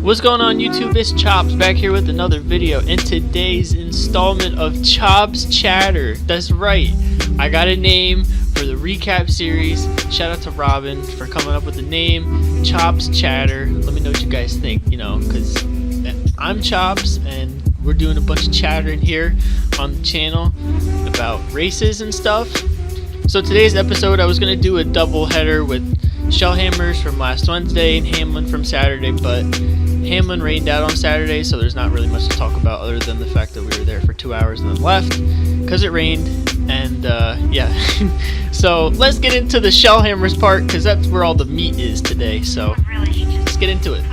What's going on YouTube? It's Chops back here with another video in today's installment of Chops Chatter. That's right, I got a name for the recap series. Shout out to Robin for coming up with the name Chops Chatter. Let me know what you guys think, because I'm Chops and we're doing a bunch of chattering here on the channel about races and stuff. So today's episode I was going to do a double header with Shellhammers from last Wednesday and Hamlin from Saturday, but Hamlin rained out on Saturday, so there's not really much to talk about other than the fact that we were there for 2 hours and then left because it rained. And yeah, so let's get into the Shellhammers part because that's where all the meat is today. So let's get into it.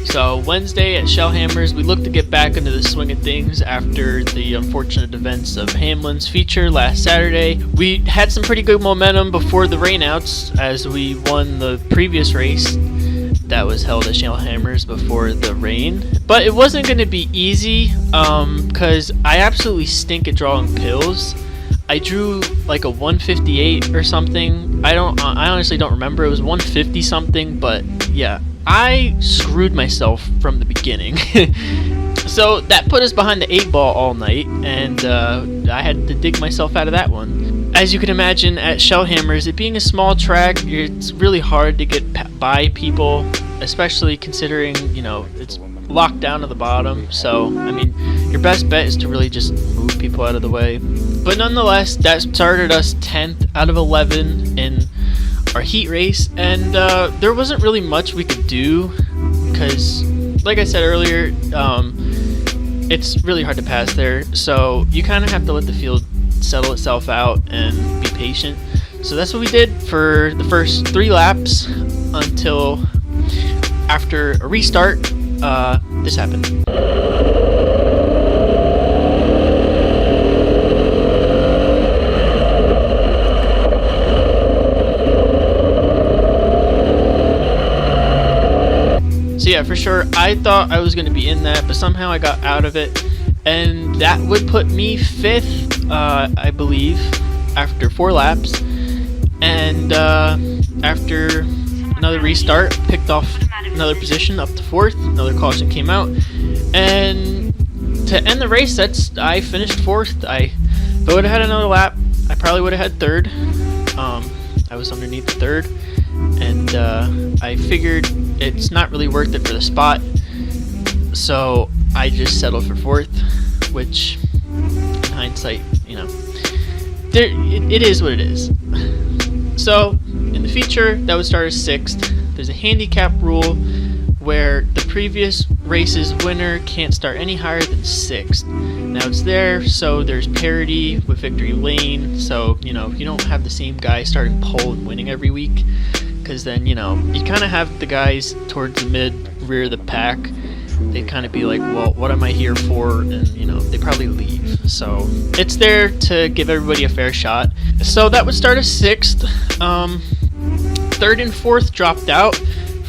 So Wednesday at Shellhammers, we looked to get back into the swing of things after the unfortunate events of Hamlin's feature last Saturday. We had some pretty good momentum before the rainouts as we won the previous race that was held at Shellhammers before the rain. But it wasn't going to be easy because I absolutely stink at drawing pills. I drew like a 158 or something. I honestly don't remember. It was 150 something, but yeah, I screwed myself from the beginning. So that put us behind the 8-ball all night, and I had to dig myself out of that one. As you can imagine, at Shellhammers, it being a small track, it's really hard to get by people, especially considering, it's locked down to the bottom. So, I mean, your best bet is to really just move people out of the way. But nonetheless, that started us 10th out of 11 in our heat race, and there wasn't really much we could do because, like I said earlier, it's really hard to pass there, so you kind of have to let the field settle itself out and be patient. So that's what we did for the first 3 laps until after a restart this happened. So yeah, for sure, I thought I was going to be in that, but somehow I got out of it, and that would put me 5th, I believe, after 4 laps. And after another restart, picked off another position up to 4th. Another caution came out, and to end the race, I finished 4th. If I would have had another lap, I probably would have had 3rd. I was underneath the 3rd, and I figured it's not really worth it for the spot, so I just settled for 4th, which in hindsight, it is what it is. So in the feature that would start as 6th, there's a handicap rule where the previous race's winner can't start any higher than 6th. Now it's there so there's parity with victory lane, so you don't have the same guy starting pole and winning every week, because then you kind of have the guys towards the rear of the pack. They'd kind of be like, well, what am I here for? And they probably leave. So it's there to give everybody a fair shot. So that would start as 6th. 3rd and 4th dropped out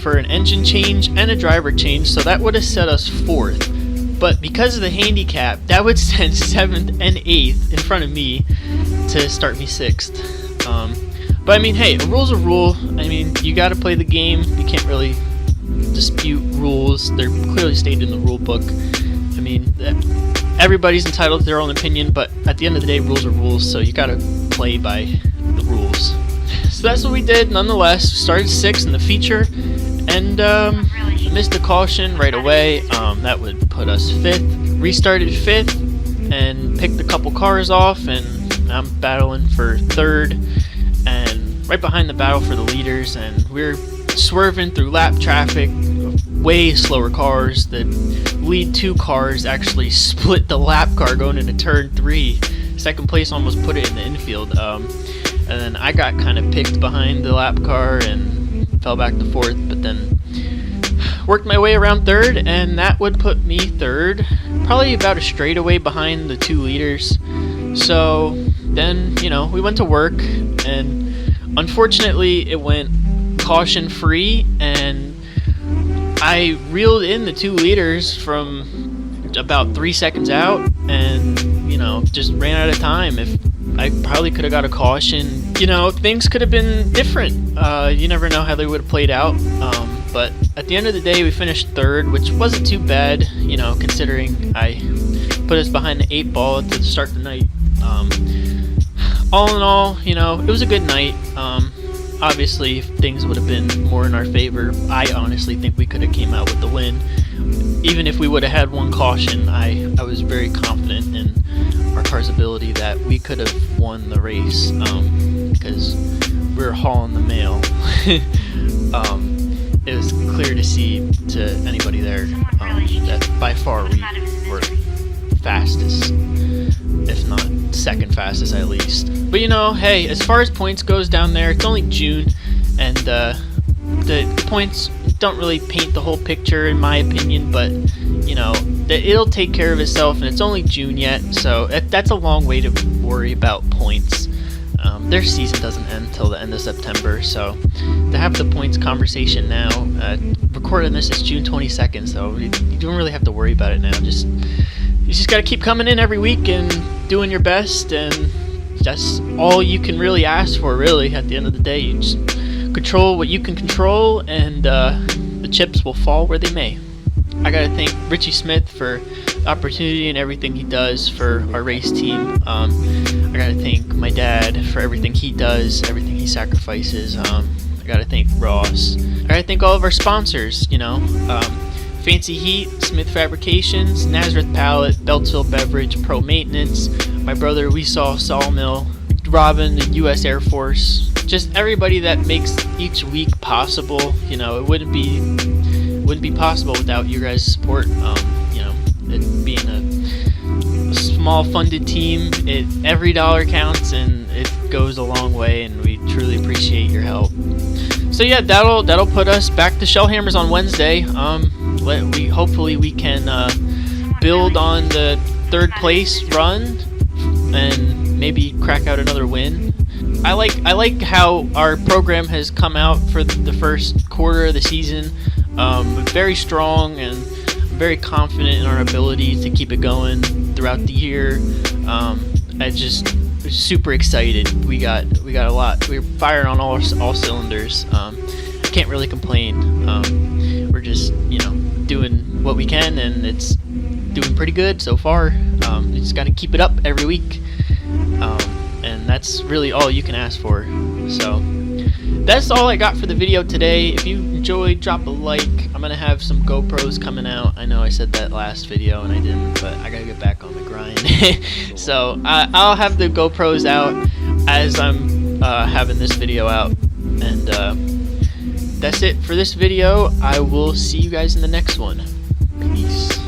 for an engine change and a driver change, so that would have set us 4th. But because of the handicap, that would send 7th and 8th in front of me to start me 6th. But I mean, hey, a rule's a rule. I mean, you got to play the game. You can't really dispute rules. They're clearly stated in the rule book. I mean, everybody's entitled to their own opinion, but at the end of the day, rules are rules, so you got to play by the rules. So that's what we did. Nonetheless, started 6th in the feature, and missed a caution right away. That would put us 5th. Restarted 5th and picked a couple cars off, and I'm battling for 3rd. And right behind the battle for the leaders, and we're swerving through lap traffic, way slower cars. The lead 2 cars actually split the lap car going into turn 3. Second place almost put it in the infield, and then I got kind of picked behind the lap car and fell back to 4th, but then worked my way around 3rd, and that would put me 3rd, probably about a straightaway behind the 2 leaders. So then we went to work, and unfortunately it went caution free, and I reeled in the 2 leaders from about 3 seconds out, and just ran out of time. If I probably could have got a caution, things could have been different. You never know how they would have played out, but at the end of the day, we finished third, which wasn't too bad, you know, considering I put us behind the 8 ball to start the night. All in all, you know, it was a good night. Obviously, if things would have been more in our favor, I honestly think we could have came out with the win. Even if we would have had one caution, I was very confident in our car's ability that we could have won the race, because we were hauling the mail. It was clear to see to anybody there that by far we were fastest, if not second fastest at least. But you know, hey, as far as points goes down there, it's only June, and the points don't really paint the whole picture in my opinion, but you know, it'll take care of itself, and it's only June yet, so that's a long way to worry about points. Their season doesn't end till the end of September, so to have the points conversation now, recording this is June 22nd, so you don't really have to worry about it now. You just got to keep coming in every week and doing your best, and that's all you can really ask for, really. At the end of the day, you just control what you can control, and the chips will fall where they may. I gotta thank Richie Smith for the opportunity and everything he does for our race team. I gotta thank my dad for everything he does, everything he sacrifices. I gotta thank Ross. I gotta thank all of our sponsors, you know. Fancy Heat, Smith Fabrications, Nazareth Pallet, Beltsville Beverage, Pro Maintenance, my brother We Saw Sawmill, Robin, the U.S. Air Force, just everybody that makes each week possible. You know, it wouldn't be possible without you guys' support. You know, it being a small funded team, every dollar counts, and it goes a long way, and we truly appreciate your help. So yeah, that'll put us back to Shellhammers on Wednesday. Hopefully we can build on the 3rd place run and maybe crack out another win. I like how our program has come out for the first quarter of the season. Very strong, and I'm very confident in our ability to keep it going throughout the year. I just super excited. We got a lot. We're firing on all cylinders. Can't really complain. We're just, you know, doing what we can, and it's doing pretty good so far. We just got to keep it up every week, and that's really all you can ask for. So that's all I got for the video today. If you enjoyed, drop a like. I'm gonna have some GoPros coming out. I know I said that last video and I didn't, but I gotta get back on the grind. So I'll have the GoPros out as I'm having this video out, and that's it for this video. I will see you guys in the next one. Peace.